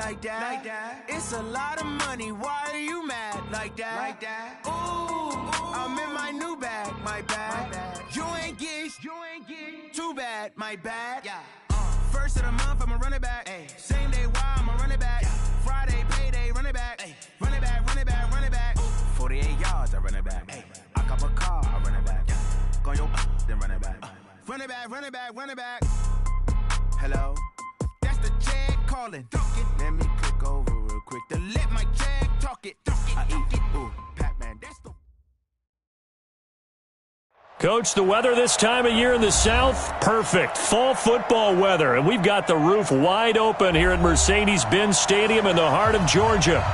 like that. It's a lot of money, why are you mad like that? Ooh, I'm in my new bag, my bad. You ain't get too bad, my bad. Yeah. First of the month, I'ma run it back. Ay. Same day, why I'ma run it back. Yeah. Friday, payday, run it back. Ay. Run it back, run it back, run it back. 48 yards, I run it back. Ay. I cop a car, I run it back. Yeah. Go yo, then run it back. Run it back, run it back, run it back. Hello, that's the check calling. Let me click over real quick to let my check talk it. I eat it, ooh, Pac-Man, that's the... Coach, the weather this time of year in the South, perfect. Fall football weather, and we've got the roof wide open here at Mercedes-Benz Stadium in the heart of Georgia.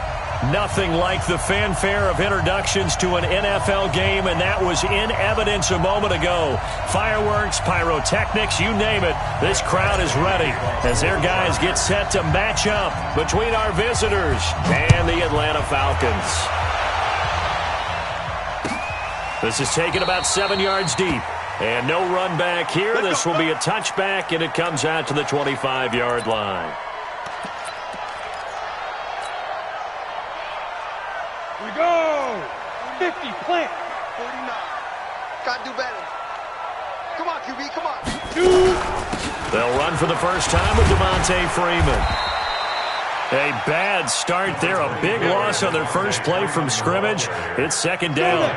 Nothing like the fanfare of introductions to an NFL game, and that was in evidence a moment ago. Fireworks, pyrotechnics, you name it. This crowd is ready as their guys get set to match up between our visitors and the Atlanta Falcons. This is taken about 7 yards deep. And no run back here. This will be a touchback, and it comes out to the 25-yard line. Here we go. 50, plant. 49. Gotta do better. Come on, QB, come on. They'll run for the first time with Devontae Freeman. A bad start there. A big loss on their first play from scrimmage. It's second down.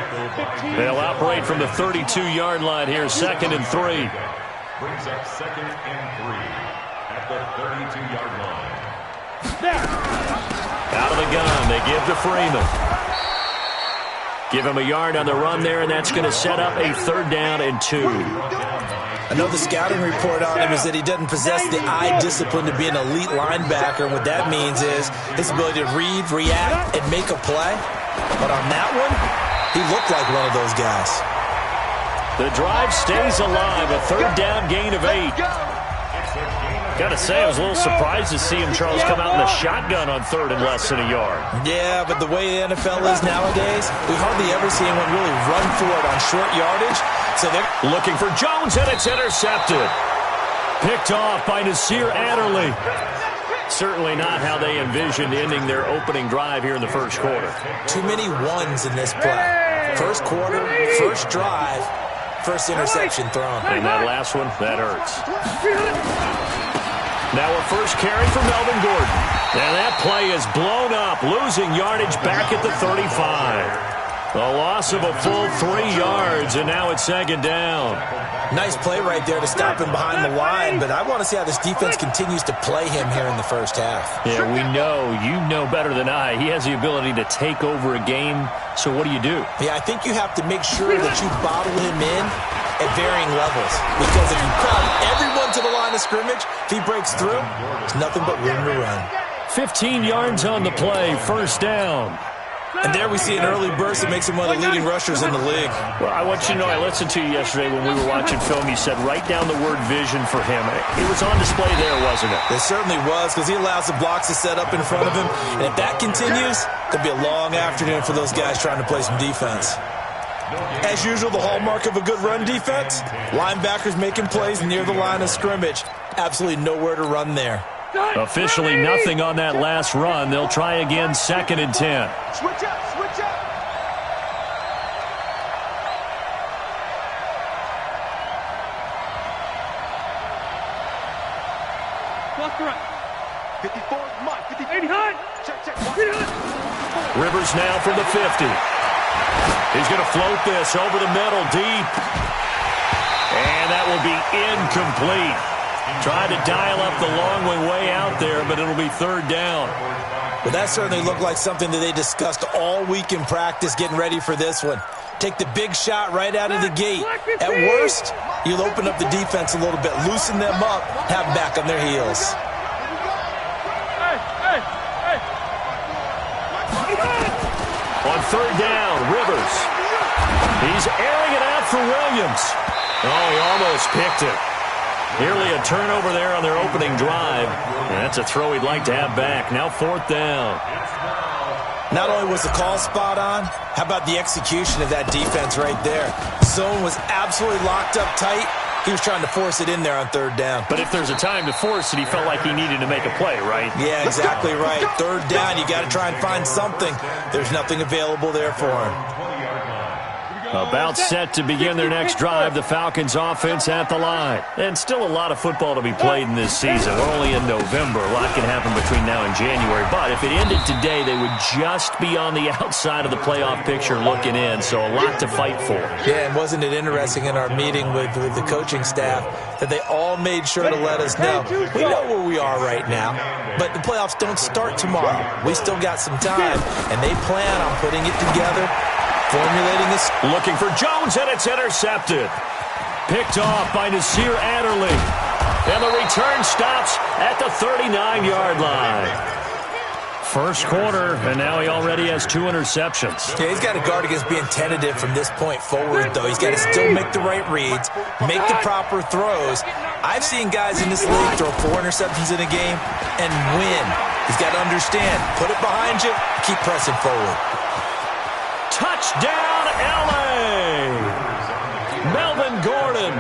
They'll operate from the 32-yard line here, 2nd and 3. Brings up 2nd and 3 at the 32-yard line. Out of the gun, they give to Freeman. Give him a yard on the run there, and that's going to set up a 3rd down and 2. I know the scouting report on him is that he doesn't possess the eye discipline to be an elite linebacker. And what that means is his ability to read, react, and make a play. But on that one, he looked like one of those guys. The drive stays alive, a 3rd down gain of 8. Gotta say, I was a little surprised to see him, Charles, come out in the shotgun on 3rd and less than a yard. Yeah, but the way the NFL is nowadays, we hardly ever see anyone really run for it on short yardage. So they're looking for Jones, and it's intercepted. Picked off by Nasir Adderley. Certainly not how they envisioned ending their opening drive here in the first quarter. Too many ones in this play. First quarter, first drive, first interception thrown. And that last one, that hurts. Now a first carry for Melvin Gordon. And that play is blown up, losing yardage back at the 35. A loss of a full 3 yards, and now it's 2nd down. Nice play right there to stop him behind the line, but I want to see how this defense continues to play him here in the first half. Yeah, we know. You know better than I. He has the ability to take over a game, so what do you do? Yeah, I think you have to make sure that you bottle him in at varying levels, because if you crowd everyone to the line of scrimmage, if he breaks through, there's nothing but room to run. 15 yards on the play, 1st down. And there we see an early burst that makes him one of the leading rushers in the league. Well, I want you to know, I listened to you yesterday when we were watching film. You said write down the word vision for him. It was on display there, wasn't it? It certainly was, because he allows the blocks to set up in front of him. And if that continues, it'll be a long afternoon for those guys trying to play some defense. As usual, the hallmark of a good run defense, linebackers making plays near the line of scrimmage. Absolutely nowhere to run there. Officially nothing on that last run. They'll try again, 2nd and 10. Switch up, switch up. Left to right. 54, come on, 50. 80 high. Check. Rivers now from the 50. He's going to float this over the middle, deep. And that will be incomplete. Tried to dial up the long one way out there, but it'll be 3rd down. Well, that certainly looked like something that they discussed all week in practice getting ready for this one. Take the big shot right out of the gate. At worst, you'll open up the defense a little bit, loosen them up, have them back on their heels. On 3rd down, Rivers. He's airing it out for Williams. Oh, he almost picked it. Nearly a turnover there on their opening drive. And that's a throw he'd like to have back. Now 4th down. Not only was the call spot on, how about the execution of that defense right there? Zone was absolutely locked up tight. He was trying to force it in there on third down. But if there's a time to force it, he felt like he needed to make a play, right? Yeah, exactly right. Third down, you got to try and find something. There's nothing available there for him. About set to begin their next drive, the Falcons offense at the line. And still a lot of football to be played in this season. We're only in November. A lot can happen between now and January. But if it ended today, they would just be on the outside of the playoff picture looking in. So a lot to fight for. Yeah, and wasn't it interesting in our meeting with the coaching staff that they all made sure to let us know, we know where we are right now, but the playoffs don't start tomorrow. We still got some time, and they plan on putting it together, formulating this. Looking for Jones, and it's intercepted. Picked off by Nasir Adderley. And the return stops at the 39-yard line. First quarter, and now he already has 2 interceptions. Yeah, he's got to guard against being tentative from this point forward, though. He's got to still make the right reads, make the proper throws. I've seen guys in this league throw 4 interceptions in a game and win. He's got to understand, put it behind you, keep pressing forward. Touchdown, L.A. Melvin Gordon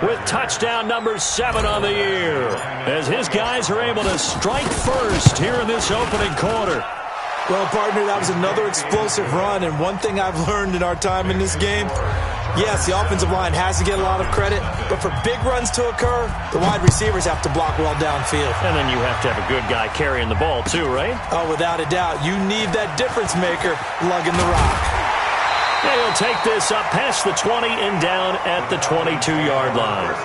with touchdown number 7 on the year, as his guys are able to strike first here in this opening quarter. Well, partner, that was another explosive run, and one thing I've learned in our time in this game, yes, the offensive line has to get a lot of credit, but for big runs to occur, the wide receivers have to block well downfield. And then you have to have a good guy carrying the ball too, right? Oh, without a doubt. You need that difference maker lugging the rock. And he'll take this up past the 20 and down at the 22-yard line.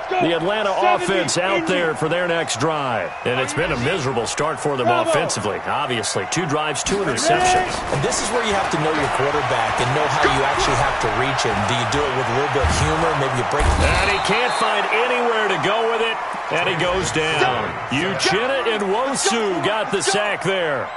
The Atlanta offense out there for their next drive. And it's been a miserable start for them offensively. Obviously, 2 drives, 2 interceptions. And this is where you have to know your quarterback and know how you actually have to reach him. Do you do it with a little bit of humor? Maybe you break it. And he can't find anywhere to go with it. And he goes down. Uchenna Nwosu got the sack there.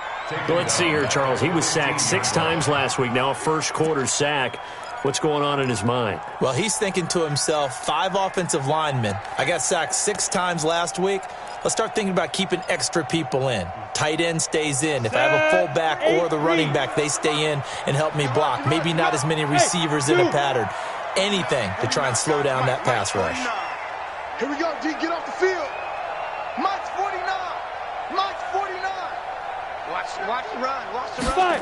Let's see here, Charles. He was sacked 6 times last week. Now a first quarter sack. What's going on in his mind? Well, he's thinking to himself, 5 offensive linemen. I got sacked 6 times last week. Let's start thinking about keeping extra people in. Tight end stays in. If I have a fullback or the running back, they stay in and help me block. Maybe not as many receivers in a pattern. Anything to try and slow down that pass rush. Here we go, D. Get off the field. Mike's 49. Mike's 49. Watch the run. Watch the run.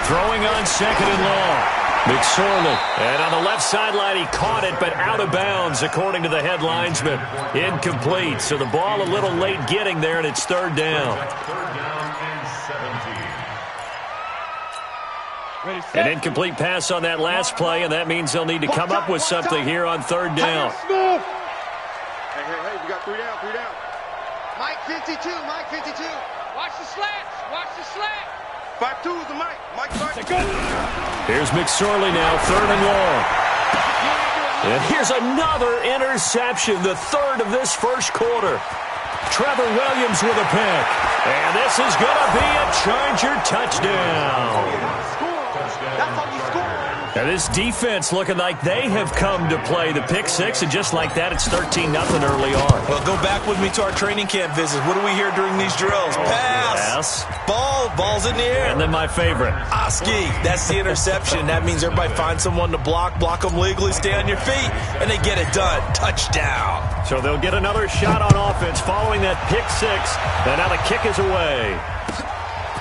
Throwing on second and long. McSorley. And on the left sideline, he caught it, but out of bounds, according to the head linesman. Incomplete. So the ball a little late getting there, and it's third down. An incomplete pass on that last play, and that means they'll need to come up with something here on third down. Hey, we got 3 down, 3 down. Mike 52, Mike 52. Watch the slats. Watch the slats. 5-2 is the Mike. Mike 5. Here's McSorley now, third and long. And here's another interception, the third of this first quarter. Trevor Williams with a pick. And this is going to be a Charger touchdown. That's how you score. Now this defense looking like they have come to play the pick 6, and just like that, it's 13-0 early on. Well, go back with me to our training camp visits. What do we hear during these drills? Pass. Ball's in the air. And then my favorite. Oski, that's the interception. That means everybody finds someone to block them legally, stay on your feet, and they get it done. Touchdown. So they'll get another shot on offense following that pick 6, and now the kick is away.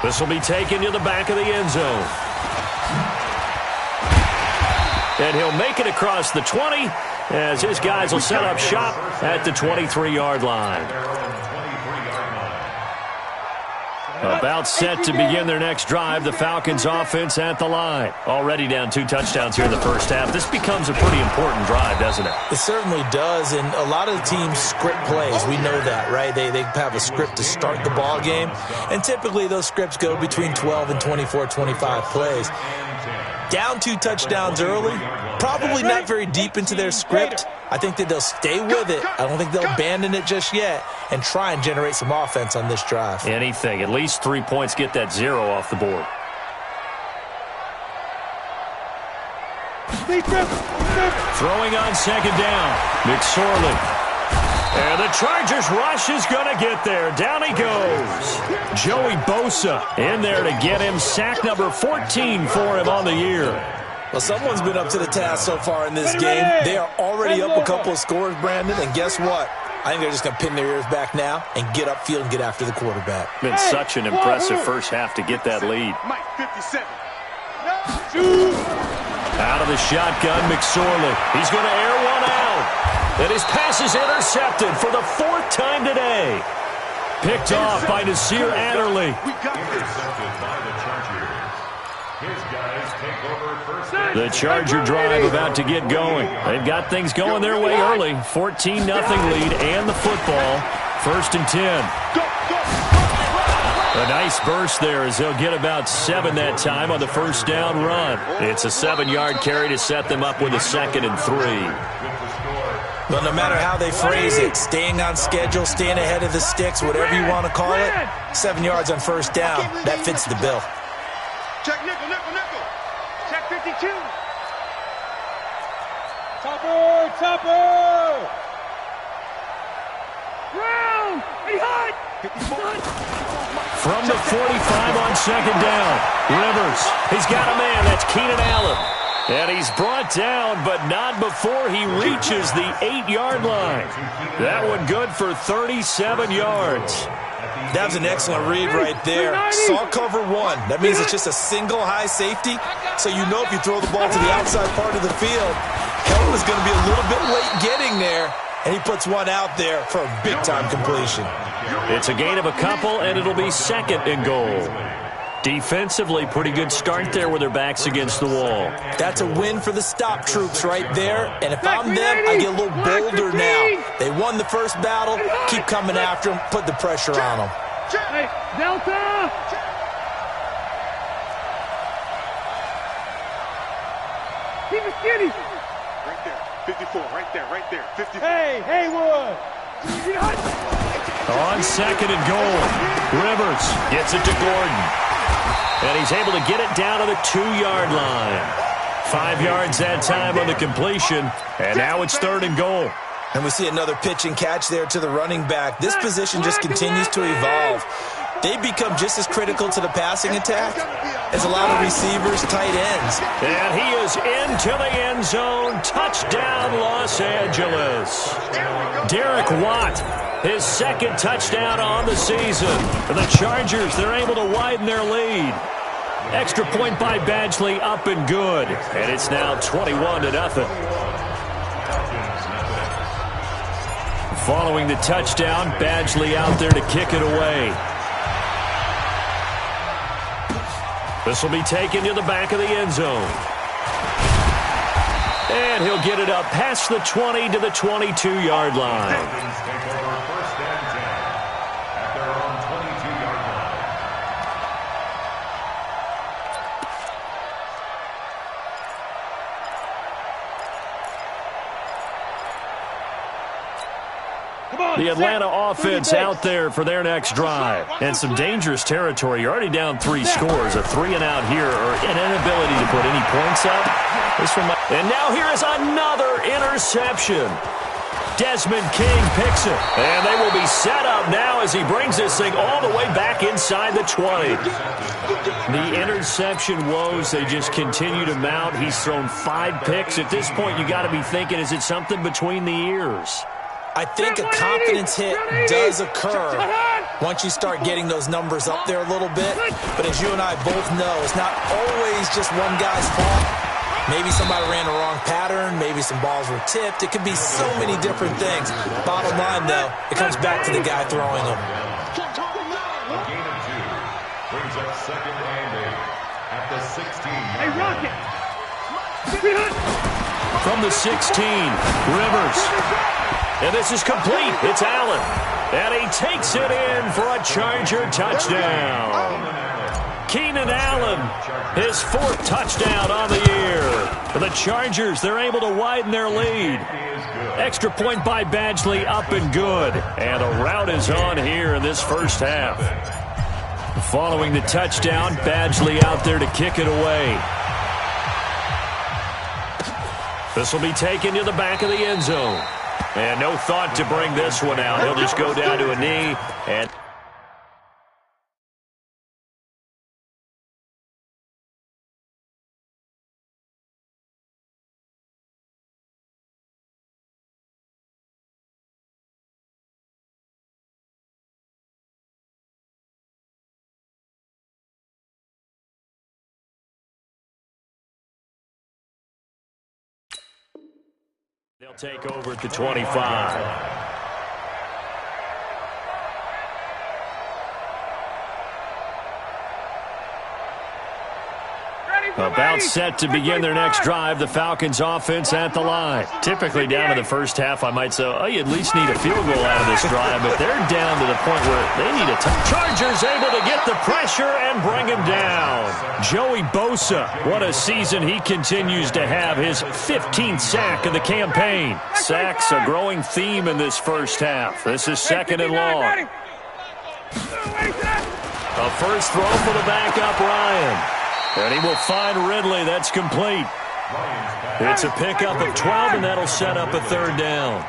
This will be taken to the back of the end zone. And he'll make it across the 20 as his guys will set up shop at the 23-yard line. About set to begin their next drive, the Falcons offense at the line. Already down 2 touchdowns here in the first half. This becomes a pretty important drive, doesn't it? It certainly does, and a lot of the teams script plays. We know that, right? They have a script to start the ball game, and typically those scripts go between 12 and 24, 25 plays. Down 2 touchdowns early, probably not very deep into their script. I think that they'll stay with it. I don't think they'll abandon it just yet and try and generate some offense on this drive. Anything. At least 3 points, get that 0 off the board. Throwing on second down, McSorley. And the Chargers rush is going to get there. Down he goes. Joey Bosa in there to get him sack number 14 for him on the year. Well, someone's been up to the task so far in this game. They are already up a couple of scores, Brandon, and guess what? I think they're just going to pin their ears back now and get upfield and get after the quarterback. Been such an impressive first half to get that lead. Mike 57. Out of the shotgun, McSorley. He's going to air one out. And his pass is intercepted for the 4th time today. Picked off by Nasir Adderley. Intercepted by the Chargers. His guys take over first. The Charger drive about to get going. They've got things going their way early. 14-0 lead and the football. 1st and 10. A nice burst there as they'll get about 7 that time on the first down run. It's a 7-yard carry to set them up with a 2nd and 3. Well, no matter how they phrase it, staying on schedule, staying ahead of the sticks, whatever you want to call it, 7 yards on first down, that fits the bill. Check nickel, nickel, nickel. Check 52. Chopper! Round! He hot! From the 45 on 2nd down. Rivers, he's got a man. That's Keenan Allen. And he's brought down, but not before he reaches the 8-yard line. That one good for 37 yards. That was an excellent read right there. Saw cover 1. That means it's just a single high safety. So you know if you throw the ball to the outside part of the field, Helton is going to be a little bit late getting there. And he puts one out there for a big-time completion. It's a gain of a couple, and it'll be 2nd and goal. Defensively, pretty good start there with their backs against the wall. That's a win for the stop troops right there. And if I'm them, I get a little bolder now. They won the first battle. Keep coming after them. Put the pressure on them. Hey, Delta! Keep it skinny. Right there. 54. Right there. 54. Hey, Haywood! On 2nd and goal, Rivers gets it to Gordon. And he's able to get it down to the 2-yard line. 5 yards that time on the completion. And now it's 3rd and goal. And we see another pitch and catch there to the running back. This position just continues to evolve. They become just as critical to the passing attack as a lot of receivers, tight ends. And he is into the end zone. Touchdown, Los Angeles. Derek Watt, his 2nd touchdown on the season. The Chargers, they're able to widen their lead. Extra point by Badgley, up and good. And it's now 21-0. Following the touchdown, Badgley out there to kick it away. This will be taken to the back of the end zone. And he'll get it up past the 20 to the 22-yard line. The Atlanta offense out there for their next drive. And some dangerous territory. You're already down 3 scores. A 3-and-out here, or an inability to put any points up. And now here is another interception. Desmond King picks it. And they will be set up now as he brings this thing all the way back inside the 20. The interception woes, they just continue to mount. He's thrown 5 picks. At this point, you got to be thinking, is it something between the ears? I think a confidence hit does occur once you start getting those numbers up there a little bit. But as you and I both know, it's not always just one guy's fault. Maybe somebody ran the wrong pattern. Maybe some balls were tipped. It could be so many different things. Bottom line, though, it comes back to the guy throwing them. A gain of 2 brings up 2nd and 8 at the 16. Hey, Rocket! From the 16, Rivers. And this is complete. It's Allen. And he takes it in for a Charger touchdown. Keenan Allen, his 4th touchdown on the year. For the Chargers, they're able to widen their lead. Extra point by Badgley, up and good. And a rout is on here in this first half. Following the touchdown, Badgley out there to kick it away. This will be taken to the back of the end zone. And no thought to bring this one out. He'll just go down to a knee and... They'll take over at the 25. About set to begin their next drive, the Falcons offense at the line. Typically down in the first half, I might say, oh, you at least need a field goal out of this drive, but they're down to the point where they need a Chargers able to get the pressure and bring him down. Joey Bosa, what a season he continues to have, his 15th sack of the campaign. Sacks a growing theme in this first half. This is second and long. A first throw for the backup, Ryan. And he will find Ridley. That's complete. It's a pickup of 12, and that'll set up a third down.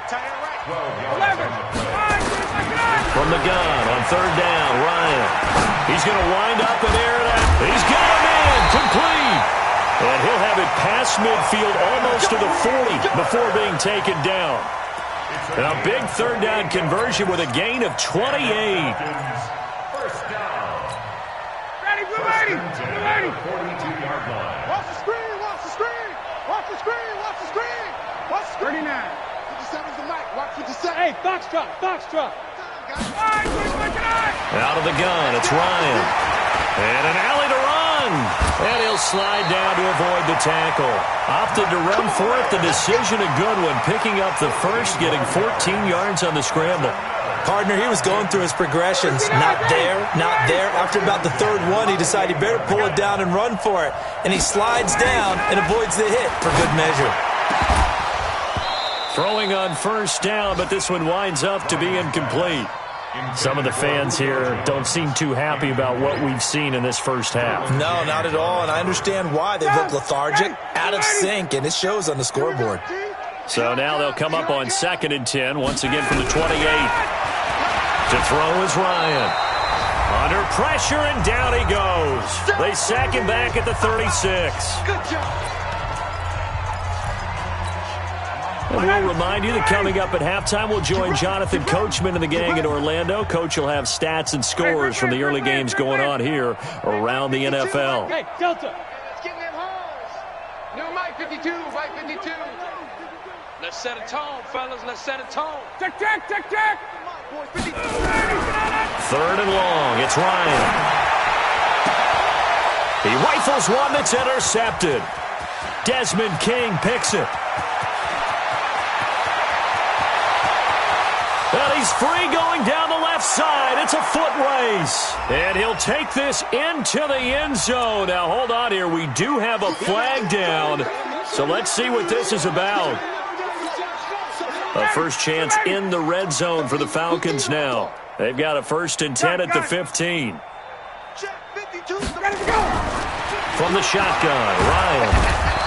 From the gun on third down, Ryan. He's going to wind up and air it out. He's got him in. Complete. And he'll have it past midfield almost to the 40 before being taken down. And a big third down conversion with a gain of 28. Ready. 42-yard line. Watch the screen, watch the screen. Watch the screen, watch the screen. Watch the screen. 39. 57's the mic. Watch 57. Hey, Foxtrot. Out of the gun, it's Ryan. And an alley to run. And he'll slide down to avoid the tackle. Opted to run for it. The decision a good one. Picking up the first, getting 14 yards on the scramble. Partner, he was going through his progressions. Not there, not there. After about the third one, he decided he better pull it down and run for it. And he slides down and avoids the hit for good measure. Throwing on first down, but this one winds up to be incomplete. Some of the fans here don't seem too happy about what we've seen in this first half. No, not at all, and I understand why. They've looked lethargic, out of sync, and it shows on the scoreboard. So now they'll come up on 2nd and 10, once again from the 28. To throw is Ryan. Under pressure, and down he goes. They sack him back at the 36. Good job. And we'll remind you that coming up at halftime, we'll join Jonathan Coachman and the gang in Orlando. Coach will have stats and scores from the early games going on here around the NFL. Hey, Delta. Let's get in them holes. New Mike 52, Mike 52. Let's set a tone, fellas. Let's set a tone. Check. Third and long. It's Ryan. He rifles one that's intercepted. Desmond King picks it. And he's free going down the left side. It's a foot race. And he'll take this into the end zone. Now, hold on here. We do have a flag down. So let's see what this is about. A first chance in the red zone for the Falcons now. They've got a 1st and 10 at the 15. From the shotgun, Ryan.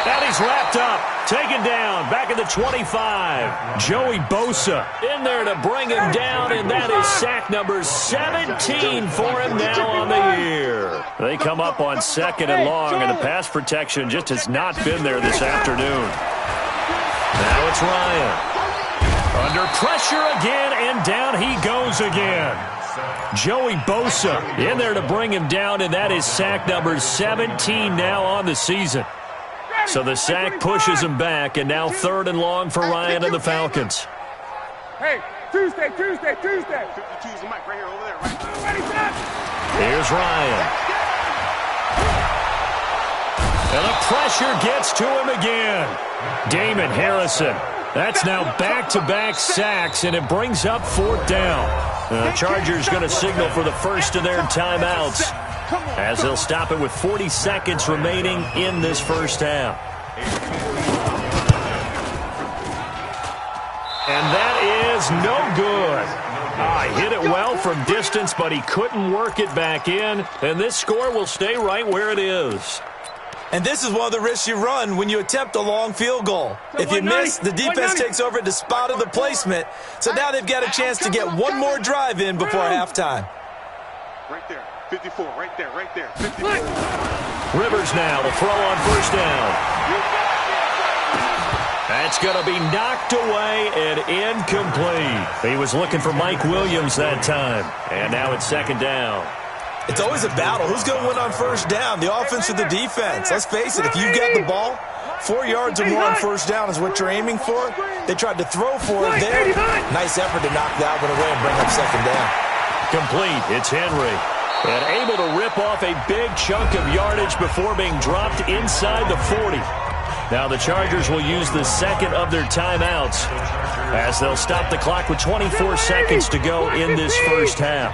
And he's wrapped up. Taken down. Back at the 25. Joey Bosa in there to bring him down, and that is sack number 17 for him now on the year. They come up on 2nd and long, and the pass protection just has not been there this afternoon. Now it's Ryan. Under pressure again, and down he goes again. Joey Bosa in there to bring him down, and that is sack number 17 now on the season. So the sack pushes him back, and now 3rd and long for Ryan and the Falcons. Hey, Tuesday. 52's the mic right here, over there, right? Here's Ryan. And the pressure gets to him again. Damon Harrison. That's now back-to-back sacks, and it brings up 4th down. The Chargers going to signal for the first of their timeouts as they'll stop it with 40 seconds remaining in this first half. And that is no good. Hit it well from distance, but he couldn't work it back in, and this score will stay right where it is. And this is one of the risks you run when you attempt a long field goal. If you miss, the defense takes over at the spot of the placement. So now they've got a chance to get one more drive in before halftime. Right there. 54, right there, right there. 54. Rivers now, the throw on first down. That's going to be knocked away and incomplete. He was looking for Mike Williams that time. And now it's second down. It's always a battle. Who's going to win on first down, the offense or the defense? Let's face it, if you've got the ball, 4 yards or more on first down is what you're aiming for. They tried to throw for it there. Nice effort to knock that one away and bring up second down. Complete. It's Henry. And able to rip off a big chunk of yardage before being dropped inside the 40. Now the Chargers will use the second of their timeouts as they'll stop the clock with 24 seconds to go in this first half.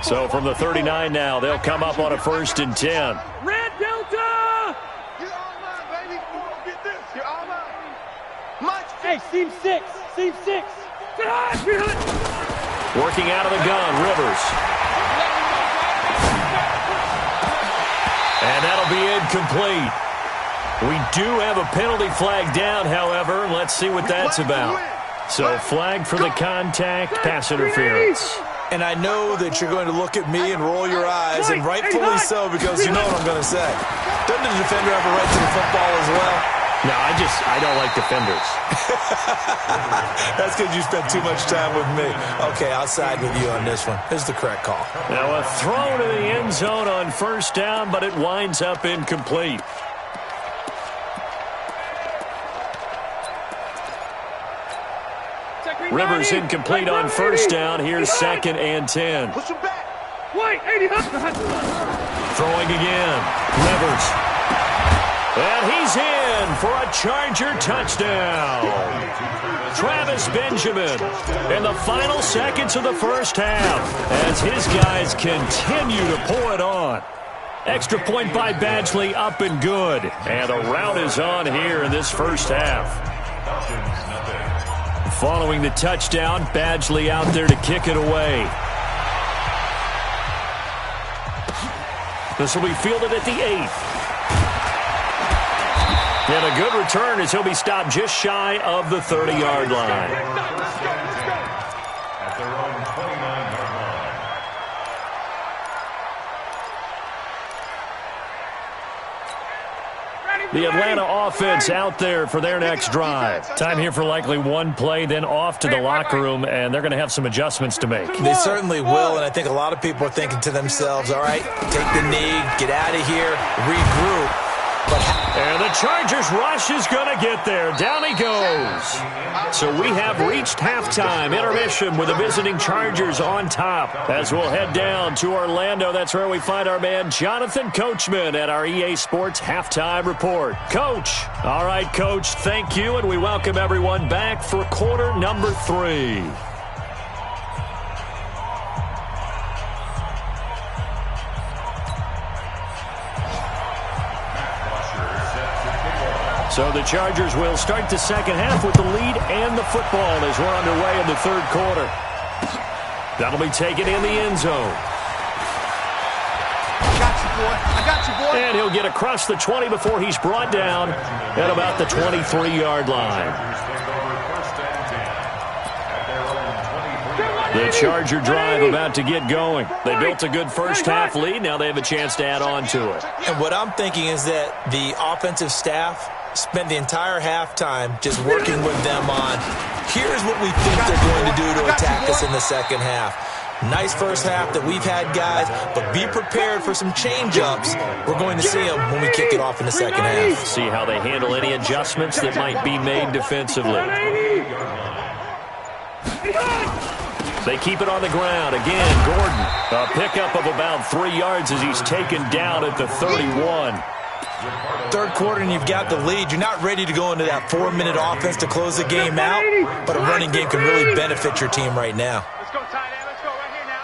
So from the 39 now, they'll come up on a 1st and 10. Red Delta! You're all mine, baby. Get this. You're all mine. Hey, seam 6. Seam 6. Working out of the gun, Rivers. And that'll be incomplete. We do have a penalty flag down, however. Let's see what that's about. So flag for the contact, pass interference. And I know that you're going to look at me and roll your eyes, and rightfully so, because you know what I'm going to say. Doesn't the defender have a right to the football as well? No, I don't like defenders. That's because you spent too much time with me. Okay, I'll side with you on this one. This is the correct call. Now a throw to the end zone on first down, but it winds up incomplete. Rivers incomplete on first down. Here's 2nd and 10. Push him back. Throwing again. Rivers. And he's in for a Charger touchdown. Travis Benjamin in the final seconds of the first half as his guys continue to pull it on. Extra point by Badgley, up and good. And the rout is on here in this first half. Following the touchdown, Badgley out there to kick it away. This will be fielded at the 8th. And a good return as he'll be stopped just shy of the 30-yard line. At their own 29-yard line. The Atlanta offense out there for their next drive. Time here for likely one play, then off to the locker room, and they're going to have some adjustments to make. They certainly will, and I think a lot of people are thinking to themselves, all right, take the knee, get out of here, regroup. And the Chargers rush is going to get there. Down he goes. So we have reached halftime. Intermission with the visiting Chargers on top. As we'll head down to Orlando, that's where we find our man Jonathan Coachman at our EA Sports Halftime Report. Coach. All right, Coach, thank you, and we welcome everyone back for quarter number 3. So the Chargers will start the second half with the lead and the football as we're underway in the third quarter. That'll be taken in the end zone. I got you, boy. I got you, boy. And he'll get across the 20 before he's brought down at about the 23-yard line. The Charger drive about to get going. They built a good first half lead. Now they have a chance to add on to it. And what I'm thinking is that the offensive staff spent the entire halftime just working with them on, here's what we think they're going to do to attack us in the second half. Nice first half that we've had, guys, but be prepared for some change-ups. We're going to see them when we kick it off in the second half. See how they handle any adjustments that might be made defensively. They keep it on the ground. Again, Gordon, a pickup of about 3 yards as he's taken down at the 31. Third quarter and you've got the lead. You're not ready to go into that 4-minute offense to close the game out, but a running game can really benefit your team right now. Let's go, tight end. Let's go right here now.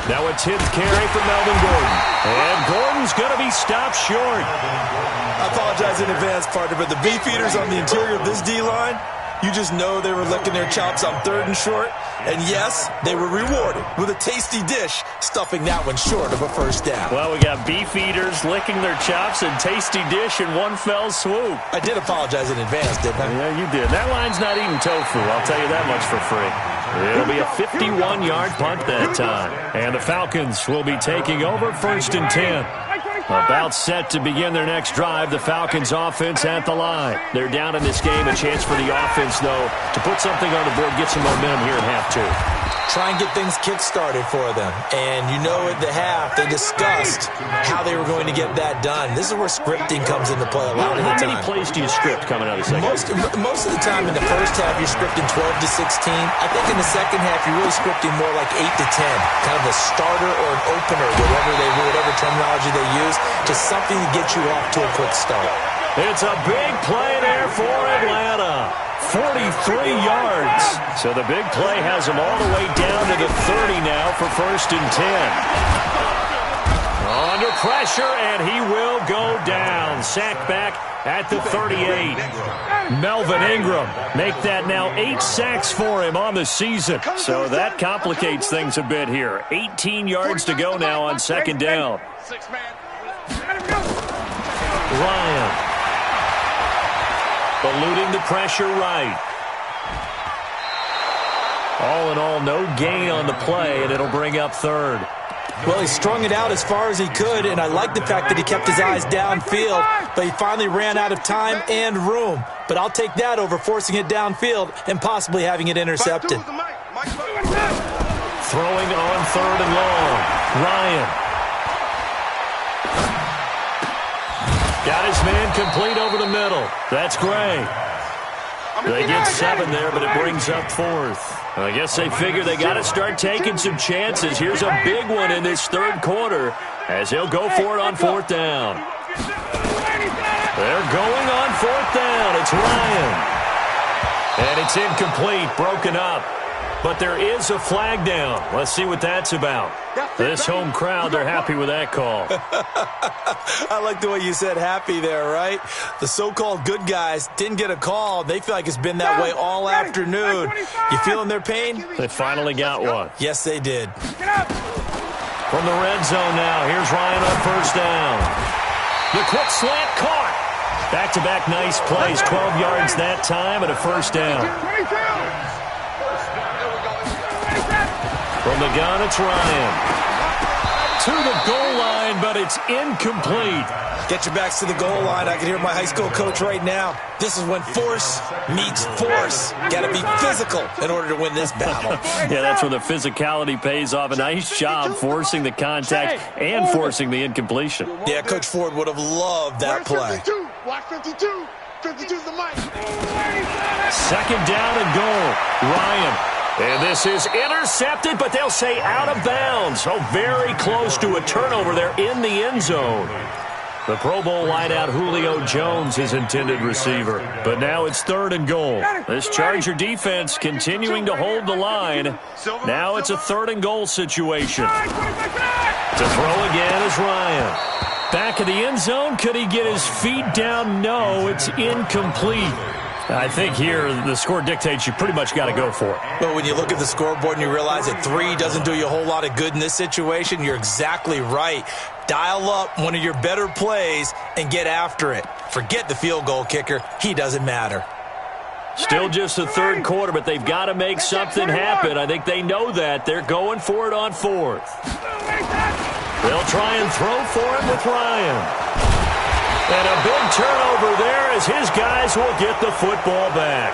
Now a 10th carry for Melvin Gordon. And Gordon's going to be stopped short. I apologize in advance, partner, but the beefeaters on the interior of this D-line, You just know they were licking their chops on 3rd and short. And yes, they were rewarded with a tasty dish, stuffing that one short of a first down. Well, we got beef eaters licking their chops and tasty dish in one fell swoop. I did apologize in advance, didn't I? Yeah, you did. That line's not eating tofu, I'll tell you that much for free. It'll be a 51-yard punt that time. And the Falcons will be taking over 1st and 10. About set to begin their next drive, the Falcons offense at the line. They're down in this game. A chance for the offense, though, to put something on the board, get some momentum here in half 2. Try and get things kick-started for them. And you know at the half, they discussed how they were going to get that done. This is where scripting comes into play a lot of the time. How many plays do you script coming out of the second? Most of the time in the first half, you're scripting 12 to 16. I think in the second half, you're really scripting more like 8 to 10. Kind of a starter or an opener, whatever terminology they use, just something to get you off to a quick start. It's a big play there for Atlanta. 43 yards. So the big play has them all the way down to the 30 now for 1st and 10. Under pressure, and he will go down. Sacked back at the 38. Melvin Ingram make that now 8 sacks for him on the season. So that complicates things a bit here. 18 yards to go now on 2nd down. Ryan. Eluding the pressure right. All in all, no gain on the play, and it'll bring up 3rd. Well, he strung it out as far as he could, and I like the fact that he kept his eyes downfield, but he finally ran out of time and room. But I'll take that over forcing it downfield and possibly having it intercepted. Throwing on 3rd and long. Ryan. Got his man complete over the middle. That's Gray. They get 7 there, but it brings up 4th. I guess they figure they got to start taking some chances. Here's a big one in this 3rd quarter as they'll go for it on 4th down. They're going on 4th down. It's Ryan. And it's incomplete, broken up. But there is a flag down. Let's see what that's about. This home crowd, they're happy with that call. I like the way you said happy there, right? The so-called good guys didn't get a call. They feel like it's been that way all afternoon. You feeling their pain? They finally got one. Yes, they did. From the red zone now, here's Ryan on 1st down. The quick slant caught. Back-to-back nice plays, 12 yards that time and a 1st down. From the gun, it's Ryan. To the goal line, but it's incomplete. Get your backs to the goal line. I can hear my high school coach right now. This is when force meets force. Got to be physical in order to win this battle. Yeah, that's where the physicality pays off. A nice job forcing the contact and forcing the incompletion. Yeah, Coach Ford would have loved that play. Watch 52. 52's the mic. 2nd down and goal. Ryan. And this is intercepted, but they'll say out of bounds. Oh, very close to a turnover there in the end zone. The Pro Bowl wideout Julio Jones, his intended receiver. But now it's 3rd and goal. This Charger defense continuing to hold the line. Now it's a 3rd and goal situation. To throw again is Ryan. Back of the end zone. Could he get his feet down? No, it's incomplete. I think here the score dictates you pretty much got to go for it. But when you look at the scoreboard and you realize that 3 doesn't do you a whole lot of good in this situation, you're exactly right. Dial up one of your better plays and get after it. Forget the field goal kicker. He doesn't matter. Still just the 3rd quarter, but they've got to make something happen. I think they know that. They're going for it on 4th. They'll try and throw for it with Ryan. And a big turnover there as his guys will get the football back.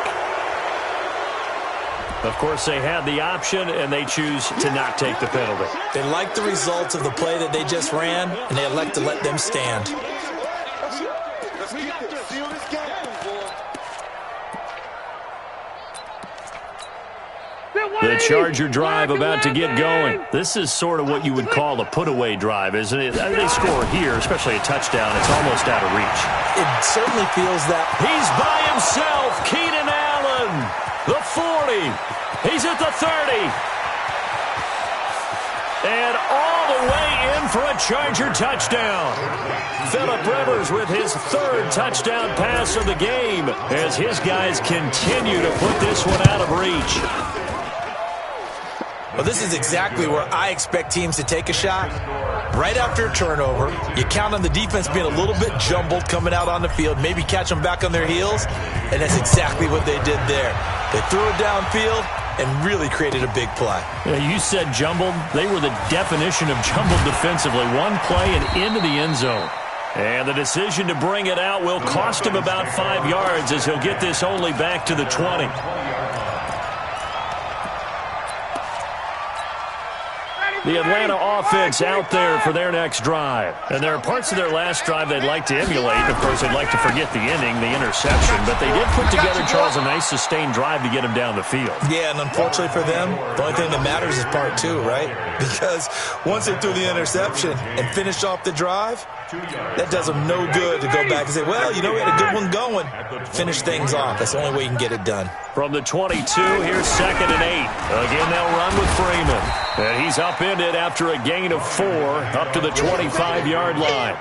Of course, they had the option, and they choose to not take the penalty. They like the results of the play that they just ran, and they elect to let them stand. The Charger drive about to get going. This is sort of what you would call a put-away drive, isn't it? They score here, especially a touchdown. It's almost out of reach. It certainly feels that. He's by himself. Keenan Allen, the 40. He's at the 30. And all the way in for a Charger touchdown. Phillip Rivers with his third touchdown pass of the game as his guys continue to put this one out of reach. Well, this is exactly where I expect teams to take a shot. Right after a turnover, you count on the defense being a little bit jumbled coming out on the field, maybe catch them back on their heels, and that's exactly what they did there. They threw it downfield and really created a big play. Yeah, you said jumbled. They were the definition of jumbled defensively. One play and into the end zone. And the decision to bring it out will cost him about 5 yards as he'll get this only back to the 20. The Atlanta offense out there for their next drive. And there are parts of their last drive they'd like to emulate. Of course, they'd like to forget the ending, the interception. But they did put together, Charles, a nice sustained drive to get him down the field. Yeah, and unfortunately for them, the only thing that matters is part 2, right? Because once they threw the interception and finished off the drive, that does them no good to go back and say, well, you know, we had a good one going. Finish things off. That's the only way you can get it done. From the 22, here's 2nd and 8. Again, they'll run with Freeman. And he's upended after a gain of 4 up to the 25-yard line.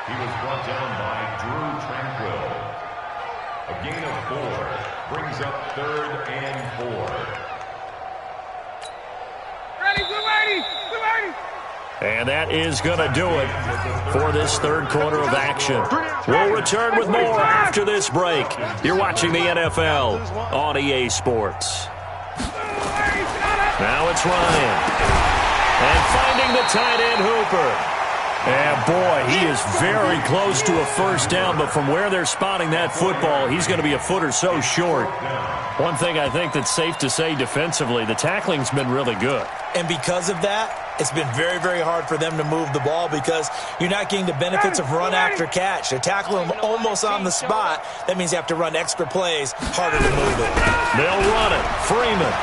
He was brought down by Drew Tranquill. A gain of 4 brings up 3rd and 4. And that is going to do it for this third quarter of action. We'll return with more after this break. You're watching the NFL on EA Sports. Now it's Ryan. And finding the tight end Hooper. And boy, he is very close to a first down, but from where they're spotting that football, he's going to be a foot or so short. One thing I think that's safe to say defensively, the tackling's been really good. And because of that, it's been very, very hard for them to move the ball because you're not getting the benefits of run after catch. They're tackling them almost on the spot. That means you have to run extra plays, harder to move it. They'll run it. Freeman.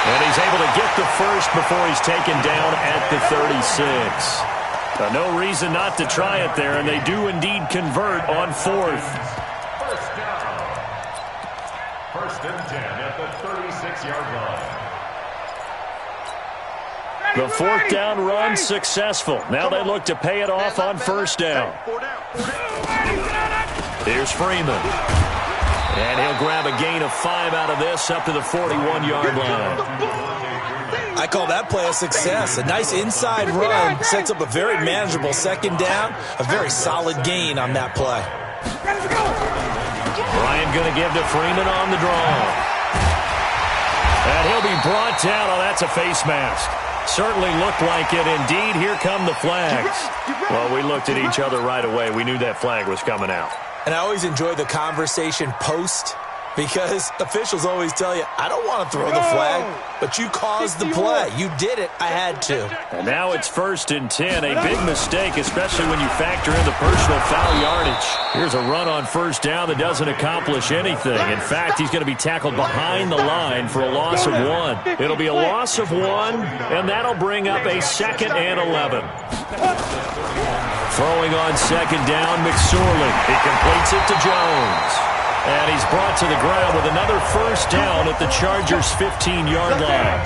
And he's able to get the first before he's taken down at the 36. No reason not to try it there, and they do indeed convert on 4th. First down. 1st and 10 at the 36-yard line. The 4th down run successful. Now they look to pay it off on 1st down. Here's Freeman. And he'll grab a gain of 5 out of this up to the 41-yard line. I call that play a success. A nice inside run sets up a very manageable 2nd down. A very solid gain on that play. Ryan going to give to Freeman on the draw. And he'll be brought down. Oh, that's a face mask. Certainly looked like it. Indeed, here come the flags. Well, we looked at each other right away. We knew that flag was coming out. And I always enjoy the conversation post because officials always tell you, I don't want to throw the flag, but you caused the play. You did it. I had to. And now it's 1st and 10. A big mistake, especially when you factor in the personal foul yardage. Here's a run on 1st down that doesn't accomplish anything. In fact, he's going to be tackled behind the line for a loss of 1. It'll be a loss of 1, and that'll bring up a 2nd and 11. Throwing on 2nd down, McSorley. He completes it to Jones. And he's brought to the ground with another 1st down at the Chargers' 15-yard line.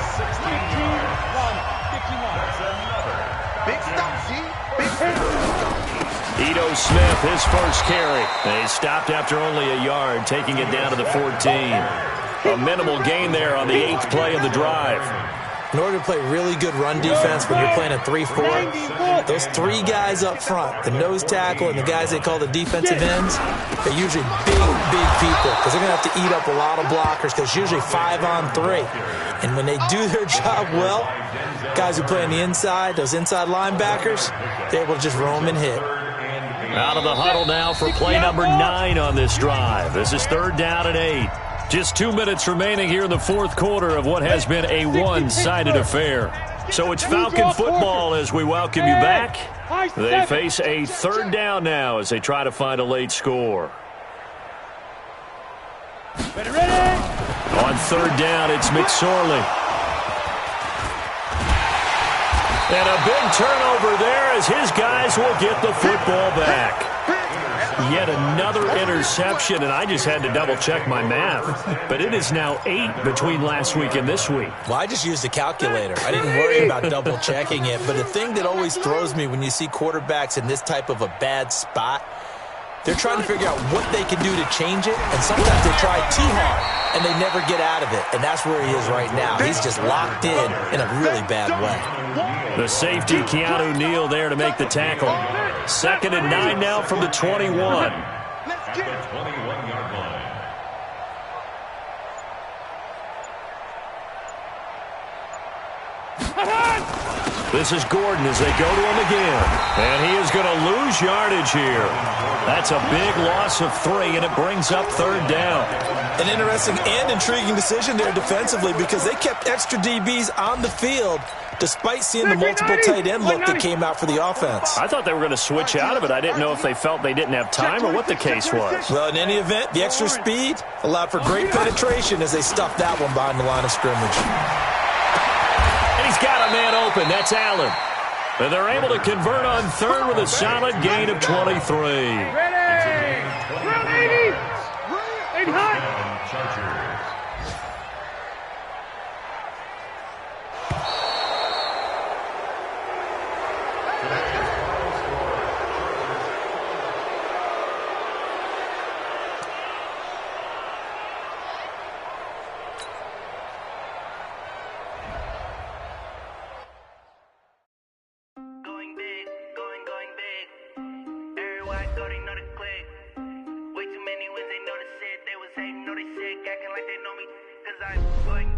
Ito Smith, his first carry. And he stopped after only a yard, taking it down to the 14. A minimal gain there on the 8th play of the drive. In order to play really good run defense when you're playing a 3-4, those 3 guys up front, the nose tackle and the guys they call the defensive ends, they're usually big people because they're going to have to eat up a lot of blockers because it's usually 5 on 3. And when they do their job well, guys who play on the inside, those inside linebackers, they're able to just roam and hit. Out of the huddle now for play number 9 on this drive. This is 3rd down and 8. Just 2 minutes remaining here in the 4th quarter of what has been a one-sided affair. So it's Falcon football as we welcome you back. They face a 3rd down now as they try to find a late score. On 3rd down, it's McSorley. And a big turnover there as his guys will get the football back. yet another interception, and I just had to double-check my math. But it is now 8 between last week and this week. Well, I just used a calculator. I didn't worry about double-checking it. But the thing that always throws me when you see quarterbacks in this type of a bad spot, they're trying to figure out what they can do to change it, and sometimes they try too hard, and they never get out of it. And that's where he is right now. He's just locked in a really bad way. The safety, Keanu Neal, there to make the tackle. 2nd and 9 now from the 21. At the 21-yard line. This is Gordon as they go to him again. And he is going to lose yardage here. That's a big loss of 3, and it brings up 3rd down. An interesting and intriguing decision there defensively because they kept extra DBs on the field despite seeing the multiple tight end look that came out for the offense. I thought they were going to switch out of it. I didn't know if they felt they didn't have time or what the case was. Well, in any event, the extra speed allowed for great penetration as they stuffed that one behind the line of scrimmage. And he's got a man open. That's Allen. And they're able to convert on 3rd with a solid gain of 23. Ready! Run 80! 80 high! Chargers. Going